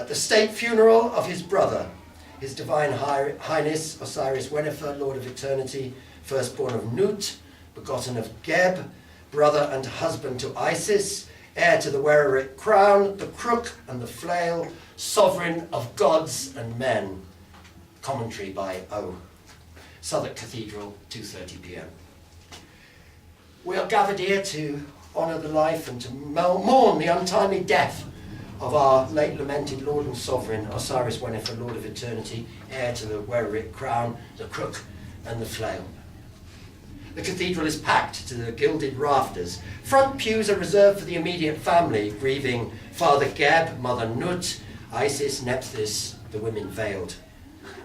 At the state funeral of his brother, His Divine Highness Osiris Wennefer, Lord of Eternity, firstborn of Nut, begotten of Geb, brother and husband to Isis, heir to the Wererit crown, the crook and the flail, sovereign of gods and men. Commentary by O. Southwark Cathedral, 2:30 p.m. We are gathered here to honour the life and to mourn the untimely death of our late lamented Lord and Sovereign, Osiris Wennefer, Lord of Eternity, heir to the Wererit crown, the crook and the flail. The cathedral is packed to the gilded rafters. Front pews are reserved for the immediate family, grieving Father Geb, Mother Nut, Isis, Nephthys, the women veiled.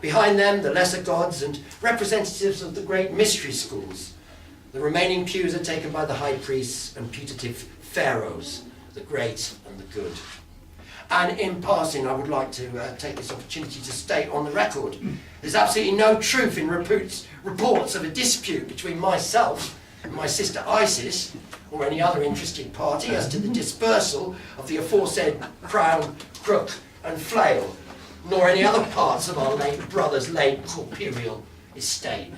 Behind them, the lesser gods and representatives of the great mystery schools. The remaining pews are taken by the high priests and putative pharaohs, the great and the good. And in passing, I would like to take this opportunity to state on the record, there's absolutely no truth in reports of a dispute between myself and my sister Isis, or any other interested party, as to the dispersal of the aforesaid crown, crook and flail, nor any other parts of our late brother's late corporeal estate.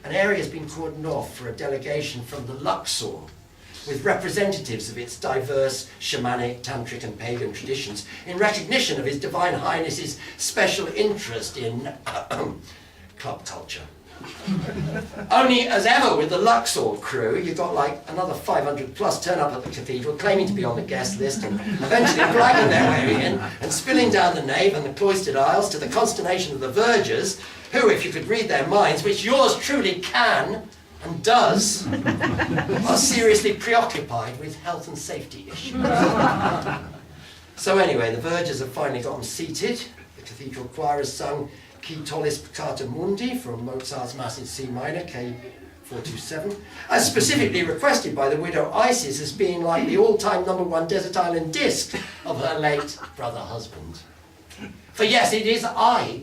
An area has been cordoned off for a delegation from the Luxor, with representatives of its diverse shamanic, tantric and pagan traditions, in recognition of His Divine Highness's special interest in club culture. Only as ever with the Luxor crew, you got like another 500 plus turn up at the cathedral, claiming to be on the guest list and eventually blagging their way in and spilling down the nave and the cloistered aisles, to the consternation of the vergers, who, if you could read their minds, which yours truly can and does, are seriously preoccupied with health and safety issues. So anyway, the vergers have finally got them seated. The cathedral choir has sung Qui tollis peccata mundi from Mozart's Mass in C minor, K427, as specifically requested by the widow Isis as being like the all-time #1 desert island disc of her late brother husband. For yes, it is I,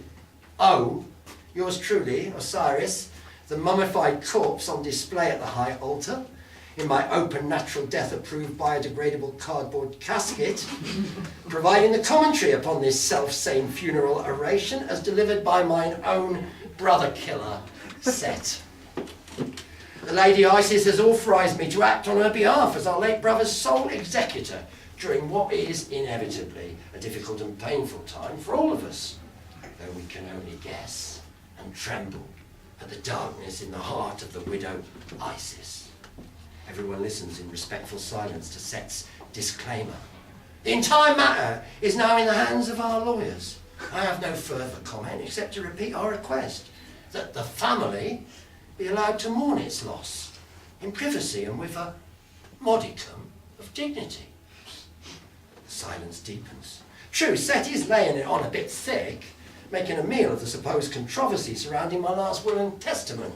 O, yours truly, Osiris, the mummified corpse on display at the high altar, in my open natural death approved biodegradable cardboard casket, providing the commentary upon this self-same funeral oration as delivered by mine own brother killer, Seth. The Lady Isis has authorised me to act on her behalf as our late brother's sole executor during what is inevitably a difficult and painful time for all of us, though we can only guess and tremble at the darkness in the heart of the widow Isis. Everyone listens in respectful silence to Seth's disclaimer. The entire matter is now in the hands of our lawyers. I have no further comment except to repeat our request that the family be allowed to mourn its loss in privacy and with a modicum of dignity. The silence deepens. True, Seth is laying it on a bit thick, making a meal of the supposed controversy surrounding my last will and testament.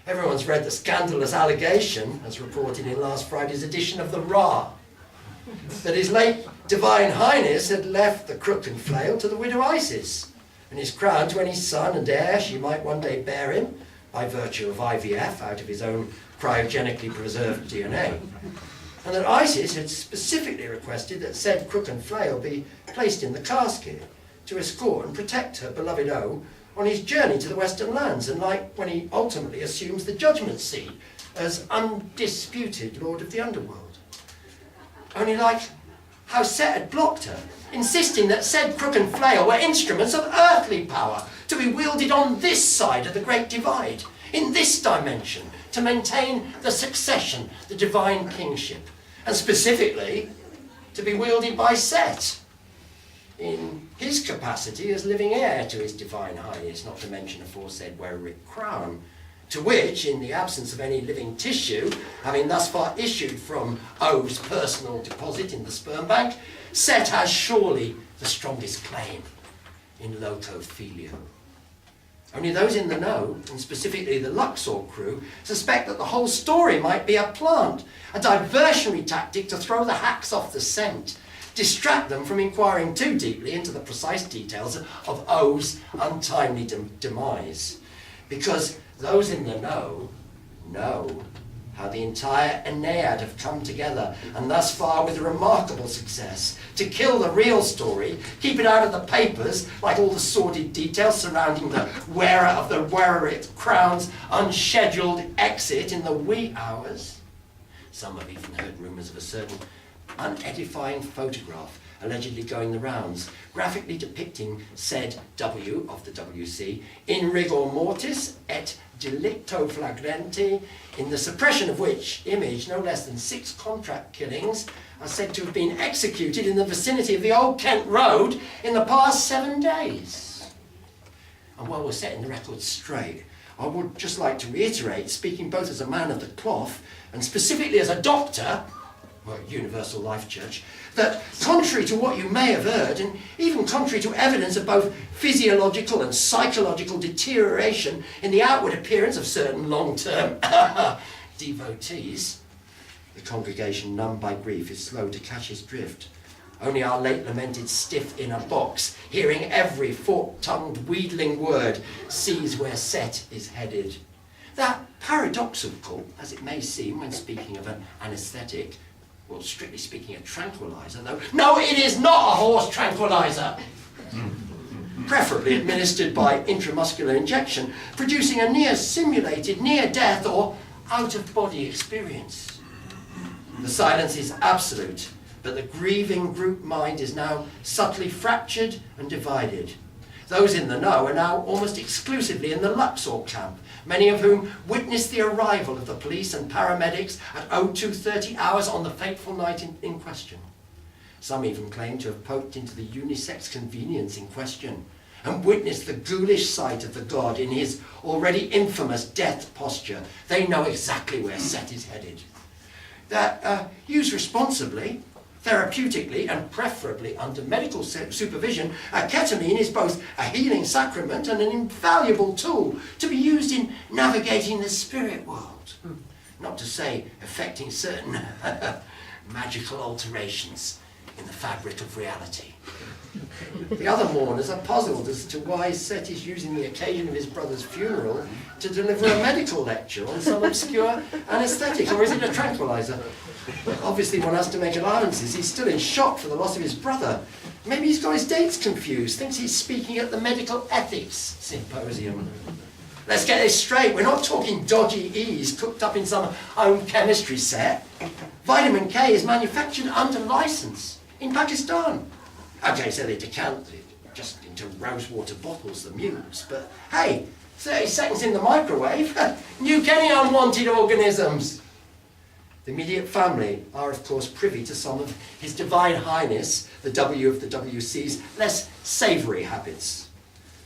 Everyone's read the scandalous allegation, as reported in last Friday's edition of the Ra, that His late Divine Highness had left the crook and flail to the widow Isis, and his crown to any son and heir she might one day bear him, by virtue of IVF out of his own cryogenically preserved DNA, and that Isis had specifically requested that said crook and flail be placed in the casket to escort and protect her beloved O on his journey to the Western lands, and like when he ultimately assumes the judgment seat as undisputed Lord of the Underworld. Only like how Seth had blocked her, insisting that said crook and flail were instruments of earthly power to be wielded on this side of the Great Divide, in this dimension, to maintain the succession, the divine kingship, and specifically to be wielded by Seth in his capacity as living heir to His Divine Highness, not to mention aforesaid Wererit crown, to which, in the absence of any living tissue, having thus far issued from O's personal deposit in the sperm bank, Seth has surely the strongest claim in loco filio. Only those in the know, and specifically the Luxor crew, suspect that the whole story might be a plant, a diversionary tactic to throw the hacks off the scent, distract them from inquiring too deeply into the precise details of O's untimely demise. Because those in the know, how the entire Aeneid have come together, and thus far with remarkable success, to kill the real story, keep it out of the papers, like all the sordid details surrounding the wearer of the wearer-it crown's unscheduled exit in the wee hours. Some have even heard rumours of a certain unedifying photograph allegedly going the rounds, graphically depicting said W of the WC in rigor mortis et delicto flagrante, in the suppression of which image no less than 6 contract killings are said to have been executed in the vicinity of the Old Kent Road in the past 7 days. And while we're setting the record straight, I would just like to reiterate, speaking both as a man of the cloth and specifically as a doctor, well, Universal Life Church, that contrary to what you may have heard, and even contrary to evidence of both physiological and psychological deterioration in the outward appearance of certain long-term devotees, the congregation, numbed by grief, is slow to catch his drift. Only our late lamented stiff in a box, hearing every fork-tongued wheedling word, sees where Seth is headed. That paradoxical, as it may seem when speaking of an anaesthetic, well, strictly speaking, a tranquilizer, though. No, it is not a horse tranquilizer! Preferably administered by intramuscular injection, producing a near-simulated, near-death or out-of-body experience. The silence is absolute, but the grieving group mind is now subtly fractured and divided. Those in the know are now almost exclusively in the Luxor camp, many of whom witnessed the arrival of the police and paramedics at 02:30 hours on the fateful night in question. Some even claim to have poked into the unisex convenience in question and witnessed the ghoulish sight of the god in his already infamous death posture. They know exactly where Seth is headed. That, used responsibly, therapeutically and preferably under medical supervision, ketamine is both a healing sacrament and an invaluable tool to be used in navigating the spirit world. Not to say effecting certain magical alterations in the fabric of reality. The other mourners are puzzled as to why Seth is using the occasion of his brother's funeral to deliver a medical lecture on some obscure anaesthetic, or is it a tranquilizer? Obviously one has to make allowances. He's still in shock for the loss of his brother. Maybe he's got his dates confused, thinks he's speaking at the Medical Ethics Symposium. Let's get this straight, we're not talking dodgy E's cooked up in some home chemistry set. Vitamin K is manufactured under license in Pakistan. Okay, so they decant it just into rosewater bottles, the muse, but hey, 30 seconds in the microwave, nuke any unwanted organisms. The immediate family are, of course, privy to some of His Divine Highness, the W of the WC's, less savoury habits.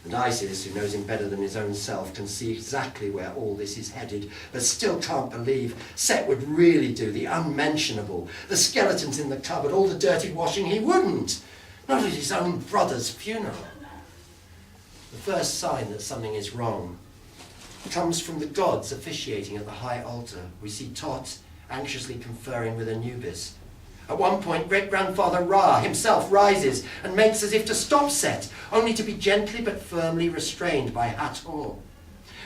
And Isis, who knows him better than his own self, can see exactly where all this is headed, but still can't believe Seth would really do the unmentionable, the skeletons in the cupboard, all the dirty washing. He wouldn't. Not at his own brother's funeral. The first sign that something is wrong comes from the gods officiating at the high altar. We see Tot anxiously conferring with Anubis. At one point, great-grandfather Ra himself rises and makes as if to stop Seth, only to be gently but firmly restrained by Hathor.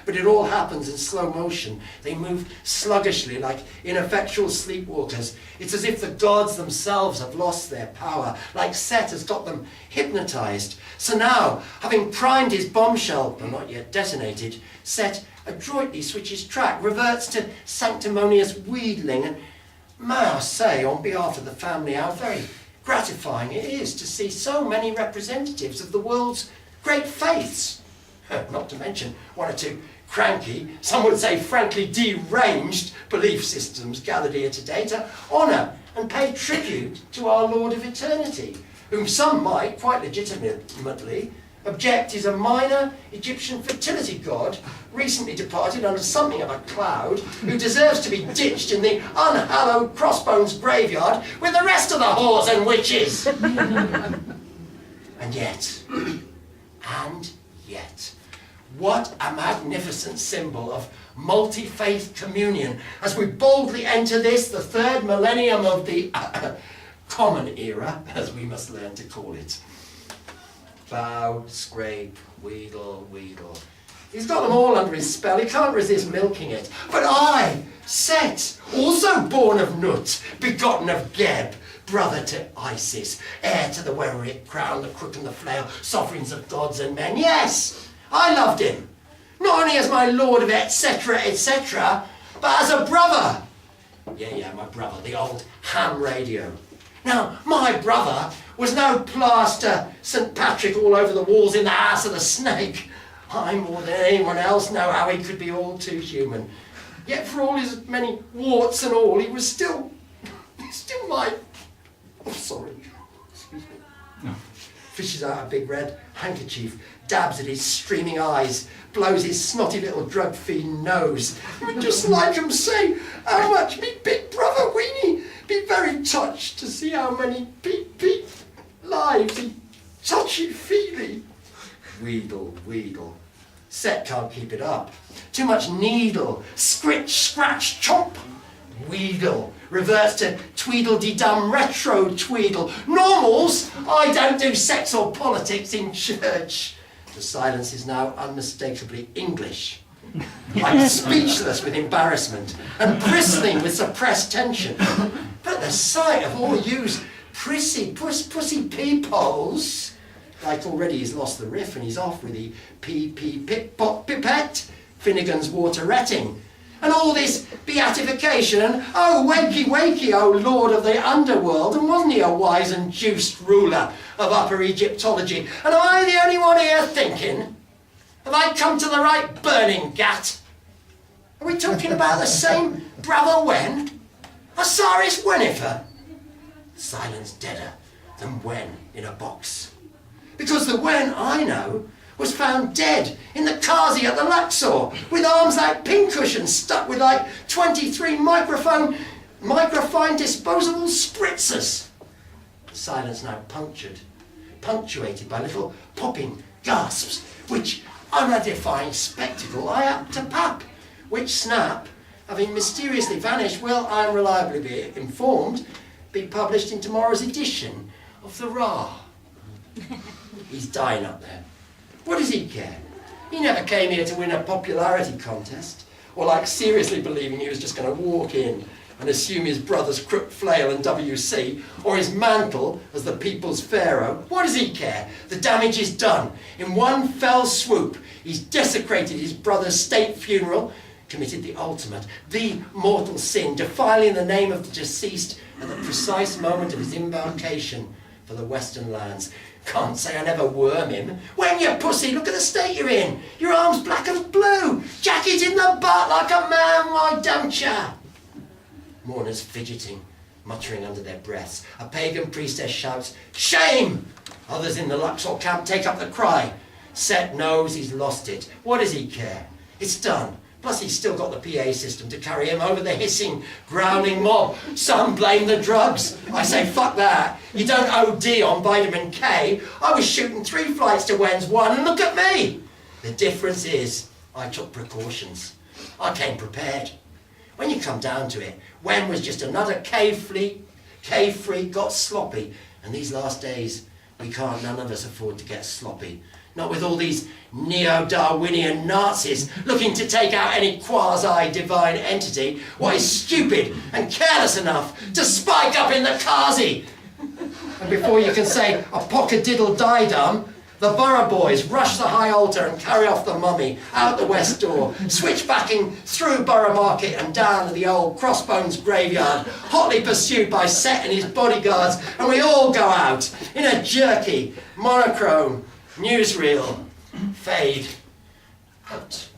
But it all happens in slow motion. They move sluggishly like ineffectual sleepwalkers. It's as if the gods themselves have lost their power, like Seth has got them hypnotized. So now, having primed his bombshell, but not yet detonated, Seth adroitly switches track, reverts to sanctimonious wheedling, and may I say, on behalf of the family, how very gratifying it is to see so many representatives of the world's great faiths. Not to mention one or two cranky, some would say frankly deranged belief systems gathered here today to honour and pay tribute to our Lord of Eternity, whom some might, quite legitimately, object is a minor Egyptian fertility god, recently departed under something of a cloud, who deserves to be ditched in the unhallowed Crossbones graveyard with the rest of the whores and witches. And yet, what a magnificent symbol of multi-faith communion as we boldly enter this, the third millennium of the common era, as we must learn to call it. Bow, scrape, wheedle, wheedle. He's got them all under his spell. He can't resist milking it. But I, Seth, also born of Nut, begotten of Geb, brother to Isis, heir to the wear-it crown, the crook and the flail, sovereigns of gods and men. Yes, I loved him. Not only as my lord of etc., etc., but as a brother. Yeah, my brother, the old ham radio. Now, my brother was no plaster St. Patrick all over the walls in the house of the snake. I, more than anyone else, know how he could be all too human. Yet for all his many warts and all, he was still my... Oh, sorry. Excuse me. No. Fishes out a big red handkerchief, dabs at his streaming eyes, blows his snotty little drug-fiend nose. Just like him say, how much me big brother Weenie be very touched to see how many peep lives he touchy-feely. Wheedle. Seth can't keep it up. Too much needle, scritch, scratch, chomp. Wheedle reverts to tweedle-de-dum retro tweedle. Normals, I don't do sex or politics in church. The silence is now unmistakably English. I'm speechless with embarrassment and bristling with suppressed tension. But the sight of all yous pussy peepholes, like already he's lost the riff and he's off with the pip-pop pipette, Finnegan's wateretting, and all this beatification and, oh, wakey, oh lord of the underworld, and wasn't he a wise and juiced ruler of Upper Egyptology? And am I the only one here thinking? Have I come to the right burning gat? Are we talking about the same brother Wen? Osiris Wennefer? Silence deader than Wen in a box. Because the Wen I know was found dead in the Kazi at the Luxor, with arms like pincushions stuck with like 23 microfine disposable spritzers. The silence now punctuated by little popping gasps, which unedifying spectacle I up to pap, which snap, having mysteriously vanished, will, I am reliably be informed, be published in tomorrow's edition of the Ra. He's dying up there. What does he care? He never came here to win a popularity contest, or like seriously believing he was just going to walk in and assume his brother's crook flail and WC, or his mantle as the people's pharaoh. What does he care? The damage is done. In one fell swoop, he's desecrated his brother's state funeral, committed the ultimate, the mortal sin, defiling the name of the deceased at the precise moment of his embarkation for the western lands. Can't say I never worm him. When you pussy, look at the state you're in. Your arm's black and blue, jacket in the butt like a man, why don't ya? Mourners fidgeting, muttering under their breaths. A pagan priestess shouts, shame! Others in the Luxor camp take up the cry. Seth knows he's lost it. What does he care? It's done. Plus he's still got the PA system to carry him over the hissing, growling mob. Some blame the drugs. I say fuck that. You don't OD on vitamin K. I was shooting 3 flights to Wen's 1 and look at me. The difference is I took precautions. I came prepared. When you come down to it, Wen was just another cave freak got sloppy. And these last days, we can't none of us afford to get sloppy. Not with all these neo-Darwinian Nazis looking to take out any quasi-divine entity, what is stupid and careless enough to spike up in the Kazi. And before you can say a pockadiddle-die-dum, the borough boys rush the high altar and carry off the mummy out the west door, switchbacking through Borough Market and down to the old Crossbones graveyard, hotly pursued by Seth and his bodyguards, and we all go out in a jerky, monochrome, newsreel, fade out.